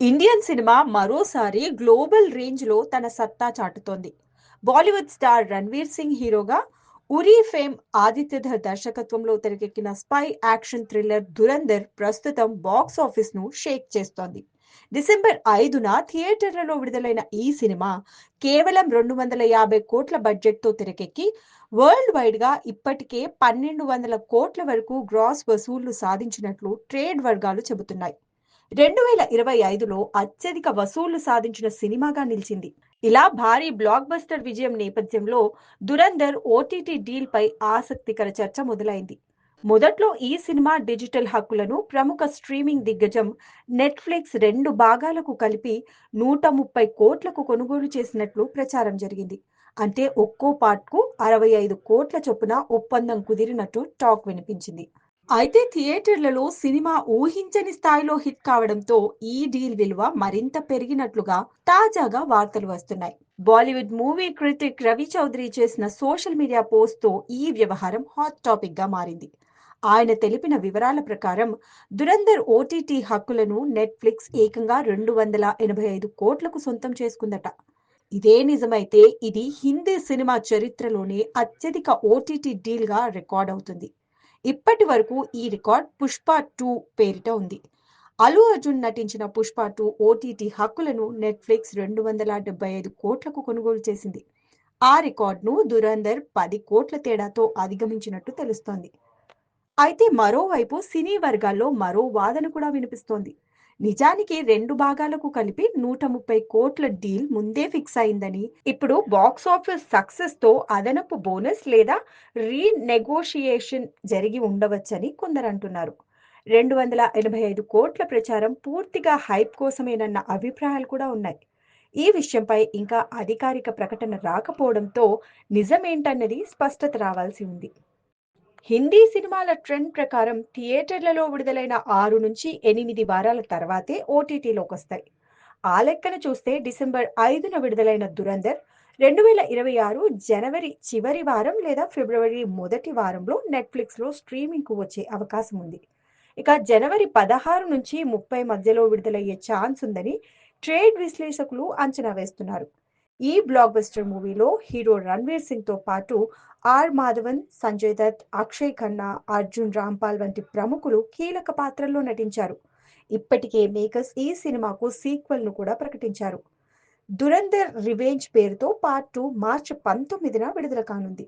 Indian cinema మరోసారి global రేంజ్‌లో తన సత్తా చాటుతోంది. బాలీవుడ్ స్టార్ 'రణ్వీర్ సింగ్' హీరోగా, 'ఉరీ' ఫేమ్ ఆదిత్యధర్ దర్శకత్వంలో తెరకెక్కిన స్పై యాక్షన్ థ్రిల్లర్ 'దురంధర్' ప్రస్తుతం బాక్స్ ఆఫీస్‌ను షేక్ చేస్తోంది. డిసెంబర్ 5న థియేటర్లలో విడుదలైన ఈ సినిమా కేవలం 250 కోట్ల బడ్జెట్‌తో తెరకెక్కి వరల్డ్ వైడ్‌గా ఇప్పటికే 1,200 కోట్ల వరకు గ్రాస్ వసూళ్లు సాధించినట్లు ట్రేడ్ వర్గాలు చెబుతున్నాయి. 2025లో అత్యధిక వసూళ్లు సాధించిన సినిమాగా నిలిచింది. ఇలా భారీ బ్లాక్ బస్టర్ విజయం నేపథ్యంలో 'దురంధర్' ఓటీటీ డీల్ పై ఆసక్తికర చర్చ మొదలైంది. మొదట్లో ఈ సినిమా డిజిటల్ హక్కులను ప్రముఖ స్ట్రీమింగ్ దిగ్గజం నెట్‌ఫ్లిక్స్ 2 భాగాలకు కలిపి 130 కోట్లకు కొనుగోలు చేసినట్లు ప్రచారం జరిగింది. అంటే ఒక్కో పార్ట్‌కు 65 కోట్ల చొప్పున ఒప్పందం కుదిరినట్టు టాక్ వినిపించింది. అయితే థియేటర్లలో సినిమా ఊహించని స్థాయిలో హిట్ కావడంతో ఈ డీల్ విలువ మరింత పెరిగినట్లుగా తాజాగా వార్తలు వస్తున్నాయి. బాలీవుడ్ మూవీ క్రిటిక్ రవి చౌదరి చేసిన సోషల్ మీడియా పోస్ట్‌తో ఈ వ్యవహారం హాట్ టాపిక్‌గా మారింది. ఆయన తెలిపిన వివరాల ప్రకారం 'దురంధర్' ఓటీటీ హక్కులను నెట్‌ఫ్లిక్స్ ఏకంగా 285 కోట్లకు సొంతం చేసుకుందట. ఇదే నిజమైతే ఇది హిందీ సినిమా చరిత్రలోనే అత్యధిక ఓటీటీ డీల్‌గా రికార్డవుతుంది. ఇప్పటి వరకు ఈ రికార్డ్ 'పుష్ప 2' పేరిట ఉంది. అల్లు అర్జున్ నటించిన 'పుష్ప 2' ఓటీటీ హక్కులను నెట్‌ఫ్లిక్స్ 275 కోట్లకు కొనుగోలు చేసింది. ఆ రికార్డును 'దురంధర్' 10 కోట్ల తేడాతో అధిగమించినట్టు తెలుస్తోంది. అయితే మరోవైపు సినీ వర్గాల్లో మరో వాదన కూడా వినిపిస్తోంది. నిజానికి 2 భాగాలకు కలిపి 130 కోట్ల డీల్ ముందే ఫిక్స్ అయిందని, ఇప్పుడు బాక్సాఫీస్ సక్సెస్‌తో అదనపు బోనస్ లేదా రీనెగోషియేషన్ జరిగి ఉండవచ్చని కొందరంటున్నారు. 285 కోట్ల ప్రచారం పూర్తిగా హైప్ కోసమేనన్న అభిప్రాయాలు కూడా ఉన్నాయి. ఈ విషయంపై ఇంకా అధికారిక ప్రకటన రాకపోవడంతో నిజమేంటన్నది స్పష్టత రావాల్సి ఉంది. హిందీ సినిమాల ట్రెండ్ ప్రకారం థియేటర్లలో విడుదలైన 6-8 వారాల తర్వాతే ఓటీటీలోకొస్తాయి. ఆ లెక్కన చూస్తే డిసెంబర్ 5న విడుదలైన 'దురంధర్' 2026 జనవరి చివరి వారం లేదా ఫిబ్రవరి మొదటి వారంలో నెట్‌ఫ్లిక్స్‌లో స్ట్రీమింగ్‌కు వచ్చే అవకాశం ఉంది. ఇక జనవరి 16 నుంచి 30 మధ్యలో విడుదలయ్యే ఛాన్స్ ఉందని ట్రేడ్ విశ్లేషకులు అంచనా వేస్తున్నారు. ఈ బ్లాక్ బస్టర్ మూవీలో హీరో 'రణ్వీర్ సింగ్'తో పాటు మాధవన్, సంజయ్ దత్, అక్షయ్ ఖన్నా, అర్జున్ రాంపాల్ వంటి ప్రముఖులు కీలక పాత్రల్లో నటించారు. ఇప్పటికే మేకర్స్ ఈ సినిమాకు సీక్వెల్‌ను కూడా ప్రకటించారు. 'దురంధర్ రివెంజ్' పేరుతో పార్ట్ 2 మార్చి 19న విడుదల కానుంది.